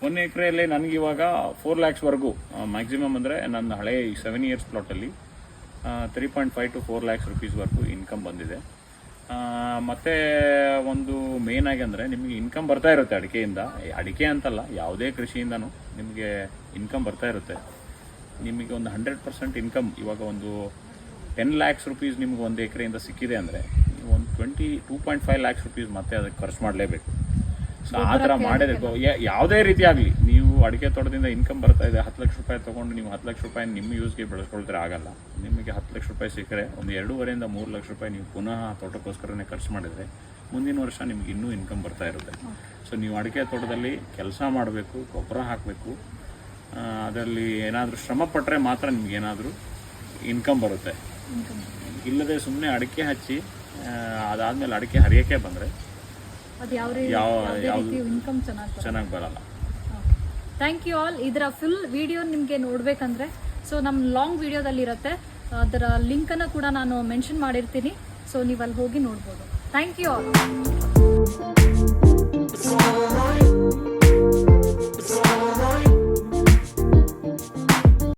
1 ಎಕರೆಯಲ್ಲಿ ನನಗೆ ಇವಾಗ 4 lakhsವರೆಗೂ ಮ್ಯಾಕ್ಸಿಮಮ್ ಅಂದರೆ ನನ್ನ ಹಳೆ 7 years ಪ್ಲಾಟಲ್ಲಿ 3.5 to 4 lakhs rupeesವರೆಗೂ ಇನ್ಕಮ್ ಬಂದಿದೆ. ಮತ್ತು ಒಂದು ಮೇನ್ ಆಗಿ ಅಂದರೆ ನಿಮಗೆ ಇನ್ಕಮ್ ಬರ್ತಾ ಇರುತ್ತೆ ಅಡಿಕೆಯಿಂದ. ಅಡಿಕೆ ಅಂತಲ್ಲ, ಯಾವುದೇ ಕೃಷಿಯಿಂದನೂ ನಿಮಗೆ ಇನ್ಕಮ್ ಬರ್ತಾ ಇರುತ್ತೆ. ನಿಮಗೆ ಒಂದು 100% ಇನ್ಕಮ್ ಇವಾಗ ಒಂದು 10 lakhs rupees ನಿಮ್ಗೆ 1 ಎಕರೆಯಿಂದ ಸಿಕ್ಕಿದೆ ಅಂದರೆ ಒಂದು 2.5 lakhs rupees ಮತ್ತೆ ಅದಕ್ಕೆ ಖರ್ಚು ಮಾಡಲೇಬೇಕು. ಸೊ ಆ ಥರ ಮಾಡಿದ್ರೆ ಯಾವುದೇ ರೀತಿ ಆಗಲಿ, ನೀವು ಅಡಿಕೆ ತೋಟದಿಂದ ಇನ್ಕಮ್ ಬರ್ತಾ ಇದೆ, 10 ಲಕ್ಷ ರೂಪಾಯಿ ತೊಗೊಂಡು ನೀವು 10 ಲಕ್ಷ ರೂಪಾಯಿ ನಿಮ್ಮ ಯೂಸ್ಗೆ ಬೆಳೆಸ್ಕೊಳ್ತಾರೆ ಆಗಲ್ಲ. ನಿಮಗೆ 10 ಲಕ್ಷ ರೂಪಾಯಿ ಸಿಕ್ಕರೆ ಒಂದು 2.5 ಇಂದ 3 ಲಕ್ಷ ರೂಪಾಯಿ ನೀವು ಪುನಃ ತೋಟಕ್ಕೋಸ್ಕರನೇ ಖರ್ಚು ಮಾಡಿದರೆ ಮುಂದಿನ ವರ್ಷ ನಿಮ್ಗೆ ಇನ್ನೂ ಇನ್ಕಮ್ ಬರ್ತಾ ಇರುತ್ತೆ. ಸೊ ನೀವು ಅಡಿಕೆ ತೋಟದಲ್ಲಿ ಕೆಲಸ ಮಾಡಬೇಕು, ಗೊಬ್ಬರ ಹಾಕಬೇಕು, ಅದರಲ್ಲಿ ಏನಾದರೂ ಶ್ರಮ ಪಟ್ಟರೆ ಮಾತ್ರ ನಿಮ್ಗೆ ಏನಾದರೂ ಇನ್ಕಮ್ ಬರುತ್ತೆ. ಇಲ್ಲದೆ ಸುಮ್ಮನೆ ಅಡಿಕೆ ಹಚ್ಚಿ ಅದಾದಮೇಲೆ ಅಡಿಕೆ ಹರಿಯೋಕ್ಕೆ ಬಂದರೆ ಇನ್ಕಮ್ ಚೆನ್ನಾಗಿ ಬರಲ್ಲ. Thank you all. ಇದರ ಫುಲ್ ವಿಡಿಯೋ ನಿಮಗೆ ನೋಡಬೇಕಂದ್ರೆ ಸೊ ನಮ್ಮ ಲಾಂಗ್ ವಿಡಿಯೋದಲ್ಲಿ ಇರುತ್ತೆ, ಅದರ ಲಿಂಕನ್ನು ಕೂಡ ನಾನು ಮೆನ್ಷನ್ ಮಾಡಿರ್ತೀನಿ. ಸೊ ನೀವು ಅಲ್ಲಿ ಹೋಗಿ ನೋಡ್ಬೋದು. Thank you all.